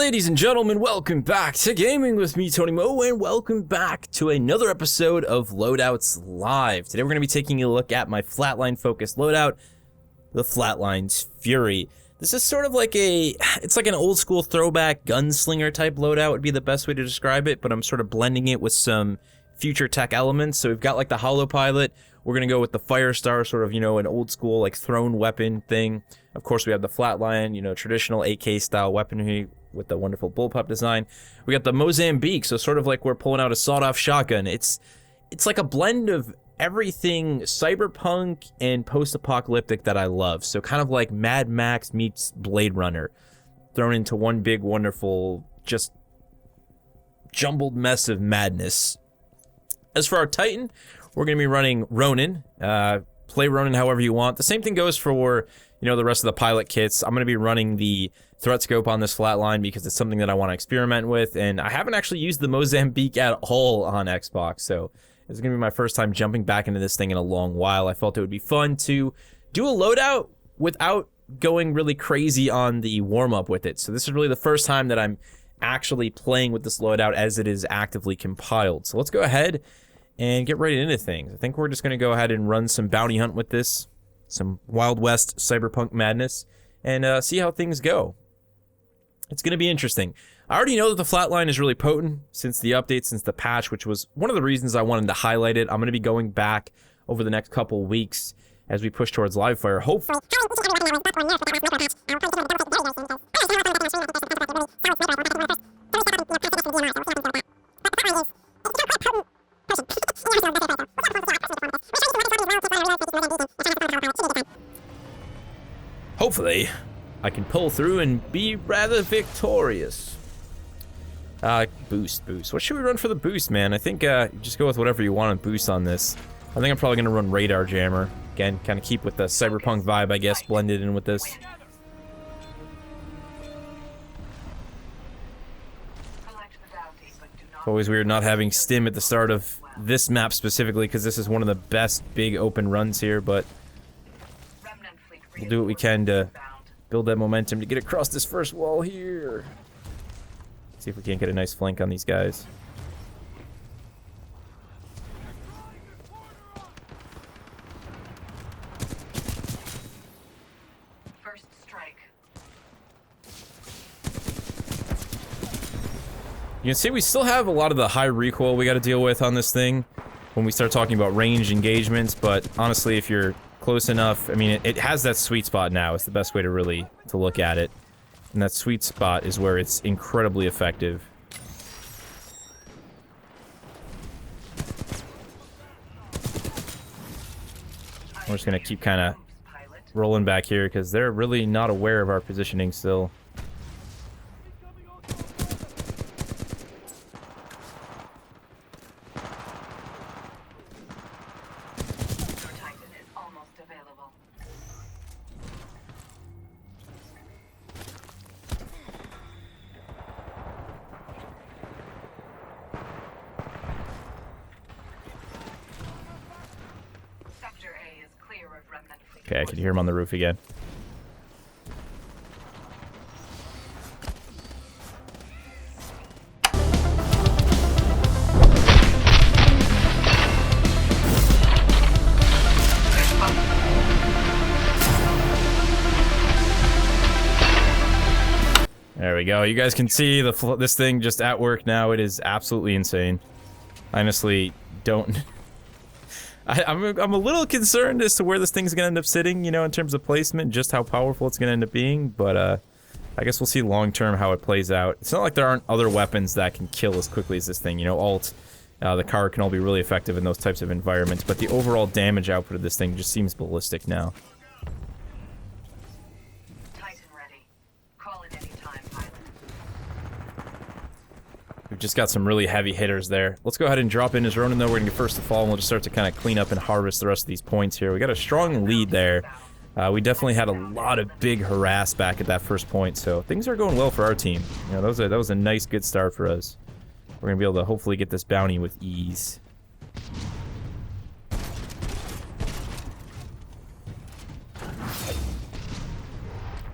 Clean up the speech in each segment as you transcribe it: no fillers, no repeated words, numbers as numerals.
Ladies and gentlemen, welcome back to Gaming with me, Tony Mo, and welcome back to another episode of Loadouts Live. Today we're going to be taking a look at my Flatline-focused loadout, the Flatline's Fury. This is sort of like it's like an old-school throwback gunslinger type loadout would be the best way to describe it, but I'm sort of blending it with some future tech elements. So we've got like the Hollow Pilot. We're going to go with the Firestar, sort of, you know, an old-school like thrown weapon thing. Of course, we have the Flatline, you know, traditional AK-style weaponry with the wonderful bullpup design. We got the Mozambique, so sort of like we're pulling out a sawed-off shotgun. It's like a blend of everything cyberpunk and post-apocalyptic that I love. So kind of like Mad Max meets Blade Runner, thrown into one big, wonderful, just jumbled mess of madness. As for our Titan, we're going to be running Ronin. Play Ronin however you want. The same thing goes for, you know, the rest of the pilot kits. I'm going to be running the threat scope on this Flatline because it's something that I want to experiment with, and I haven't actually used the Mozambique at all on Xbox, so it's going to be my first time jumping back into this thing in a long while. I felt it would be fun to do a loadout without going really crazy on the warm-up with it. So this is really the first time that I'm actually playing with this loadout as it is actively compiled. So let's go ahead and get right into things. I think we're just going to go ahead and run some bounty hunt with this, some Wild West cyberpunk madness, and see how things go. It's going to be interesting. I already know that the Flatline is really potent since the update, since the patch, which was one of the reasons I wanted to highlight it. I'm going to be going back over the next couple weeks as we push towards live fire. Hopefully. Hopefully, I can pull through and be rather victorious. Boost. What should we run for the boost, man? I think, just go with whatever you want on boost on this. I think I'm probably gonna run Radar Jammer. Again, kind of keep with the cyberpunk vibe, I guess, blended in with this. It's always weird not having stim at the start of this map specifically, because this is one of the best big open runs here, but we'll do what we can to build that momentum to get across this first wall here. See if we can't get a nice flank on these guys. First strike. You can see we still have a lot of the high recoil we got to deal with on this thing when we start talking about range engagements, but honestly, if you're close enough, I mean, it has that sweet spot now. It's the best way to really look at it. And that sweet spot is where it's incredibly effective. We're just gonna keep kind of rolling back here because they're really not aware of our positioning still. Okay, I can hear him on the roof again. There we go. You guys can see this thing just at work now. It is absolutely insane. I honestly don't... I'm a little concerned as to where this thing's gonna end up sitting, you know, in terms of placement, just how powerful it's gonna end up being, but I guess we'll see long term how it plays out. It's not like there aren't other weapons that can kill as quickly as this thing, you know, ult, the car can all be really effective in those types of environments, but the overall damage output of this thing just seems ballistic now. Titan ready. Call it any time, pilot. We've just got some really heavy hitters there. Let's go ahead and drop in his Ronin, though. We're going to get first to fall, and we'll just start to kind of clean up and harvest the rest of these points here. We got a strong lead there. We definitely had a lot of big harass back at that first point, so things are going well for our team. You know, that was a nice, good start for us. We're going to be able to hopefully get this bounty with ease.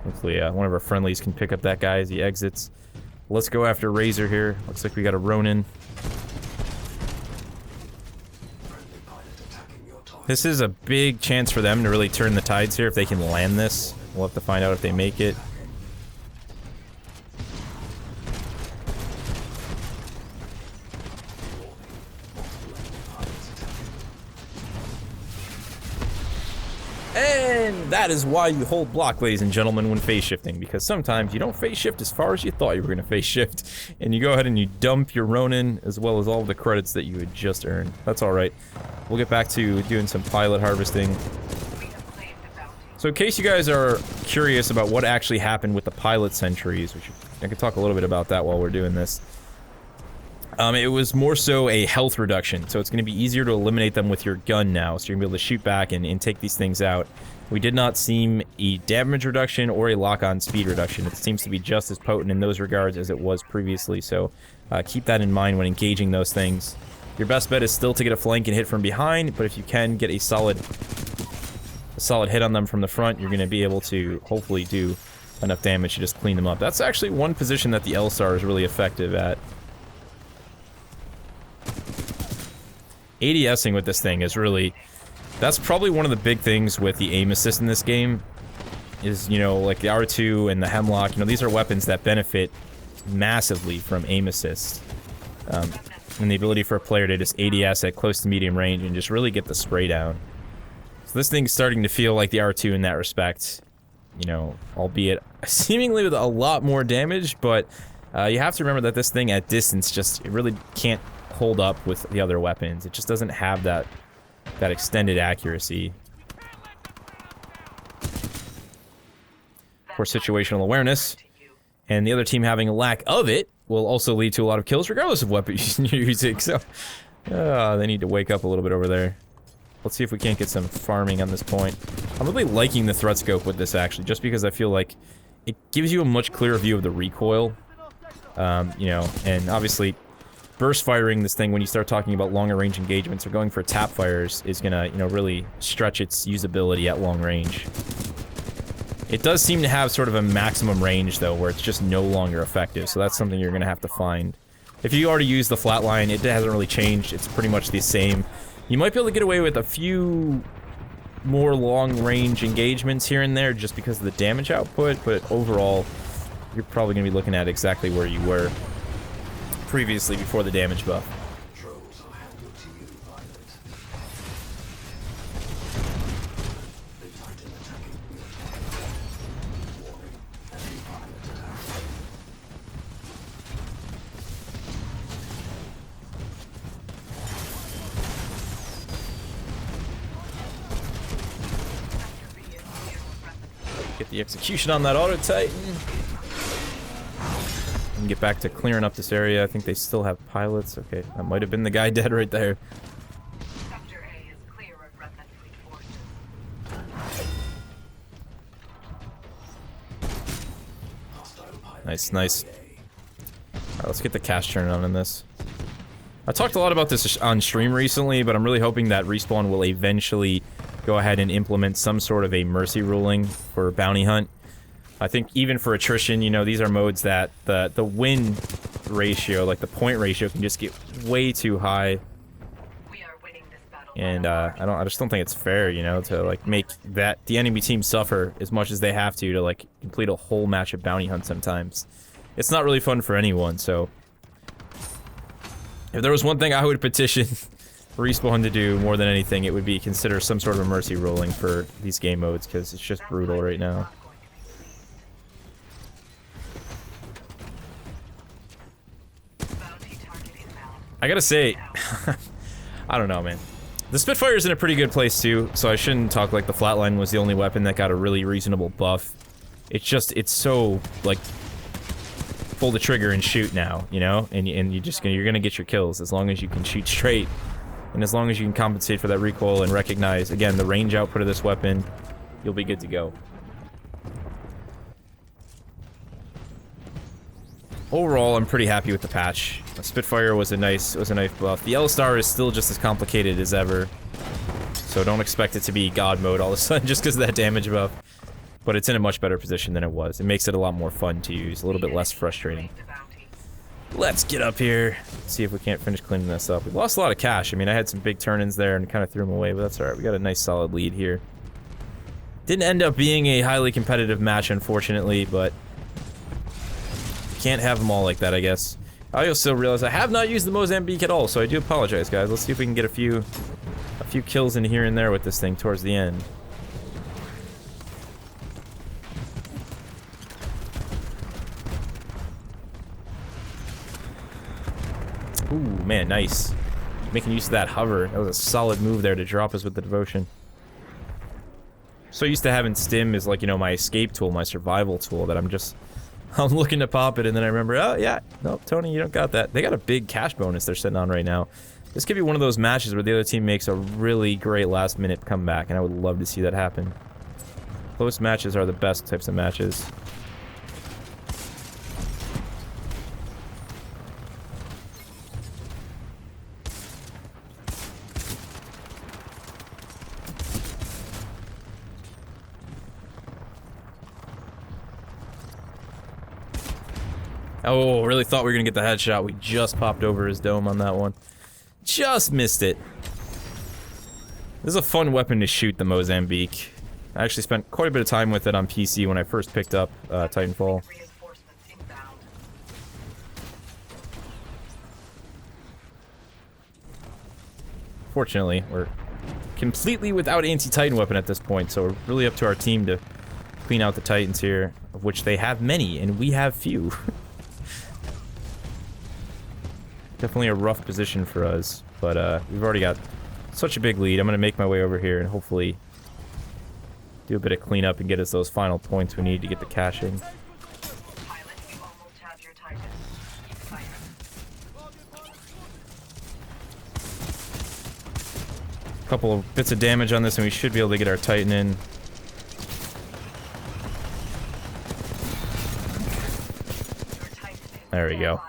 Hopefully one of our friendlies can pick up that guy as he exits. let's go after Razor here. Looks like we got a Ronin. This is a big chance for them to really turn the tides here if they can land this. We'll have to find out if they make it. And that is why you hold block, ladies and gentlemen, when phase shifting, because sometimes you don't phase shift as far as you thought you were going to phase shift, and you go ahead and you dump your Ronin, as well as all of the credits that you had just earned. That's alright. We'll get back to doing some pilot harvesting. So in case you guys are curious about what actually happened with the pilot sentries, which I could talk a little bit about that while we're doing this. It was more so a health reduction, so it's going to be easier to eliminate them with your gun now, so you're going to be able to shoot back and take these things out. We did not see a damage reduction or a lock-on speed reduction. It seems to be just as potent in those regards as it was previously, so keep that in mind when engaging those things. Your best bet is still to get a flank and hit from behind, but if you can get a solid hit on them from the front, you're going to be able to hopefully do enough damage to just clean them up. That's actually one position that the L-Star is really effective at. ADSing with this thing is really... That's probably one of the big things with the aim assist in this game. Is, you know, like the R2 and the Hemlock, you know, these are weapons that benefit massively from aim assist. And the ability for a player to just ADS at close to medium range and just really get the spray down. So this thing's starting to feel like the R2 in that respect. You know, albeit seemingly with a lot more damage, but you have to remember that this thing at distance just, it really can't hold up with the other weapons. It just doesn't have that extended accuracy. For situational awareness, and the other team having a lack of it will also lead to a lot of kills regardless of what you're using, so they need to wake up a little bit over there. Let's see if we can't get some farming on this point. I'm really liking the threat scope with this actually, just because I feel like it gives you a much clearer view of the recoil. You know, and obviously burst firing this thing when you start talking about longer range engagements or going for tap fires is gonna, you know, really stretch its usability at long range. It does seem to have sort of a maximum range though, where it's just no longer effective, so that's something you're gonna have to find. If you already use the Flatline, it hasn't really changed, it's pretty much the same. You might be able to get away with a few more long range engagements here and there just because of the damage output, but overall, you're probably gonna be looking at exactly where you were previously before the damage buff. Get the execution on that Auto Titan. And get back to clearing up this area. I think they still have pilots. Okay, that might have been the guy dead right there. Sector A is clear of Remnant fleet forces. Nice, nice. Alright, let's get the cast turn on in this. I talked a lot about this on stream recently, but I'm really hoping that Respawn will eventually go ahead and implement some sort of a mercy ruling for bounty hunt. I think even for attrition, you know, these are modes that the win ratio, like the point ratio, can just get way too high. We are winning this battle. And I just don't think it's fair, you know, to like make the enemy team suffer as much as they have to like complete a whole match of bounty hunt sometimes. It's not really fun for anyone, so if there was one thing I would petition Respawn to do more than anything, it would be consider some sort of a mercy ruling for these game modes, because it's just brutal right now. I gotta say, I don't know, man. The Spitfire's in a pretty good place too, so I shouldn't talk like the Flatline was the only weapon that got a really reasonable buff. It's just, it's so, like, pull the trigger and shoot now, you know? And you're gonna get your kills as long as you can shoot straight. And as long as you can compensate for that recoil and recognize, again, the range output of this weapon, you'll be good to go. Overall, I'm pretty happy with the patch. The Spitfire was a nice buff. The L-Star is still just as complicated as ever, so don't expect it to be God mode all of a sudden just because of that damage buff. But it's in a much better position than it was. It makes it a lot more fun to use, a little bit less frustrating. Let's get up here. See if we can't finish cleaning this up. We lost a lot of cash. I mean, I had some big turn-ins there and kind of threw them away, but that's alright. We got a nice solid lead here. Didn't end up being a highly competitive match, unfortunately, but can't have them all like that, I guess. I also realize I have not used the Mozambique at all, so I do apologize, guys. Let's see if we can get a few kills in here and there with this thing towards the end. Ooh, man, nice. Making use of that hover. That was a solid move there to drop us with the devotion. So used to having stim as, like, you know, my escape tool, my survival tool, that I'm looking to pop it, and then I remember, oh, yeah, no, Tony, you don't got that. They got a big cash bonus they're sitting on right now. This could be one of those matches where the other team makes a really great last-minute comeback, and I would love to see that happen. Close matches are the best types of matches. Oh, really thought we were gonna get the headshot. We just popped over his dome on that one. Just missed it. This is a fun weapon to shoot, the Mozambique. I actually spent quite a bit of time with it on PC when I first picked up Titanfall. Fortunately, we're completely without anti-Titan weapon at this point, so we're really up to our team to clean out the Titans here, of which they have many, and we have few. Definitely a rough position for us, but we've already got such a big lead. I'm gonna make my way over here and hopefully do a bit of cleanup and get us those final points we need to get the cash in. Couple of bits of damage on this and we should be able to get our Titan in. There we go.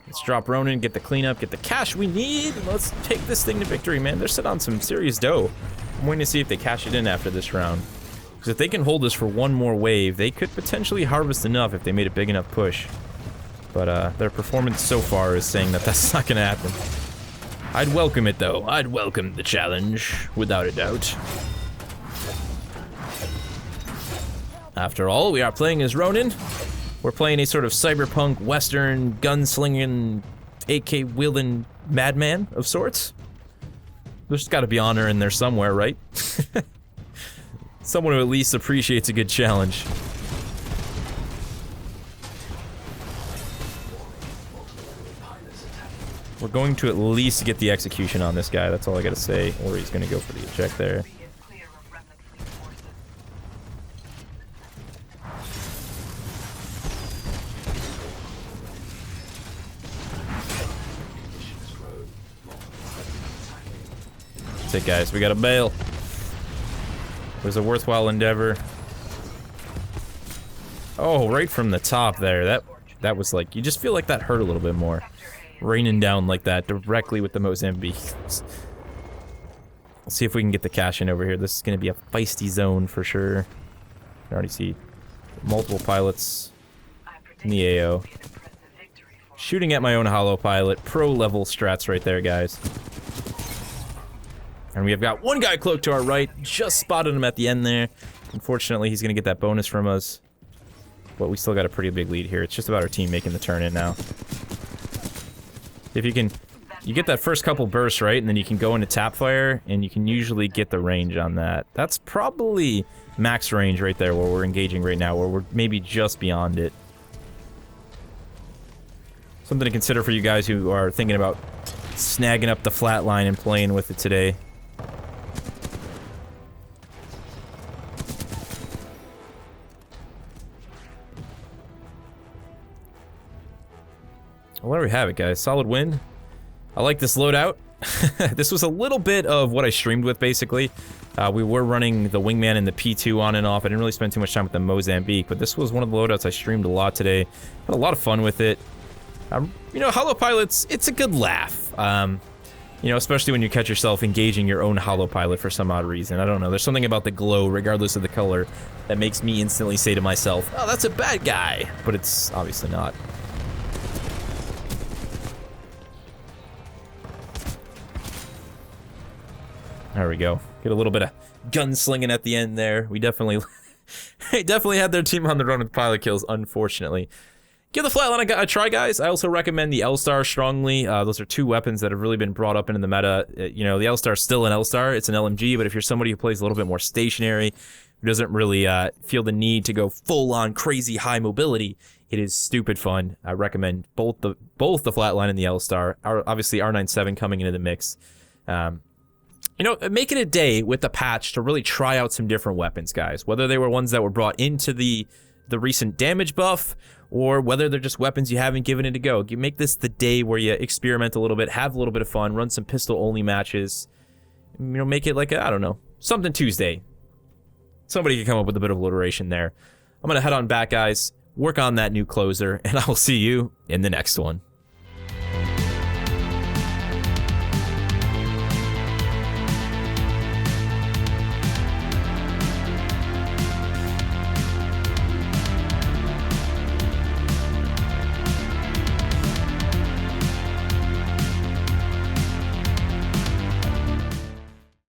Let's drop Ronin, get the cleanup, get the cash we need, and let's take this thing to victory, man. They're sitting on some serious dough. I'm waiting to see if they cash it in after this round. Because if they can hold us for one more wave, they could potentially harvest enough if they made a big enough push. But their performance so far is saying that that's not going to happen. I'd welcome it, though. I'd welcome the challenge, without a doubt. After all, we are playing as Ronin. We're playing a sort of cyberpunk, western, gunslinging, AK-wielding madman of sorts. There's gotta be honor in there somewhere, right? Someone who at least appreciates a good challenge. We're going to at least get the execution on this guy, that's all I gotta say. Or he's gonna go for the eject there. That's it, guys. We gotta bail. It was a worthwhile endeavor. Oh, right from the top there. That was like, you just feel like that hurt a little bit more. Raining down like that directly with the Mozambique. Let's see if we can get the cash in over here. This is gonna be a feisty zone for sure. I already see multiple pilots in the AO. Shooting at my own holo pilot. Pro level strats right there, guys. And we have got one guy cloaked to our right. Just spotted him at the end there. Unfortunately, he's going to get that bonus from us. But we still got a pretty big lead here. It's just about our team making the turn in now. If you can... You get that first couple bursts, right? And then you can go into tap fire, and you can usually get the range on that. That's probably max range right there where we're engaging right now, where we're maybe just beyond it. Something to consider for you guys who are thinking about snagging up the Flatline and playing with it today. Well, there we have it, guys. Solid win. I like this loadout. This was a little bit of what I streamed with, basically. We were running the Wingman and the P2 on and off. I didn't really spend too much time with the Mozambique, but this was one of the loadouts I streamed a lot today. Had a lot of fun with it. You know, holo pilots, it's a good laugh. You know, especially when you catch yourself engaging your own holo pilot for some odd reason. I don't know, there's something about the glow, regardless of the color, that makes me instantly say to myself, oh, that's a bad guy. But it's obviously not. There we go. Get a little bit of gunslinging at the end there. We definitely had their team on the run with pilot kills, unfortunately. Give the Flatline a try, guys. I also recommend the L-Star strongly. Those are two weapons that have really been brought up into the meta. You know, the L-Star is still an L-Star. It's an LMG, but if you're somebody who plays a little bit more stationary, who doesn't really feel the need to go full-on crazy high mobility, it is stupid fun. I recommend both the Flatline and the L-Star. Obviously, R97 coming into the mix. You know, make it a day with the patch to really try out some different weapons, guys. Whether they were ones that were brought into the recent damage buff, or whether they're just weapons you haven't given it a go. You make this the day where you experiment a little bit, have a little bit of fun, run some pistol-only matches. You know, make it like a, I don't know, something Tuesday. Somebody can come up with a bit of alliteration there. I'm going to head on back, guys, work on that new closer, and I will see you in the next one.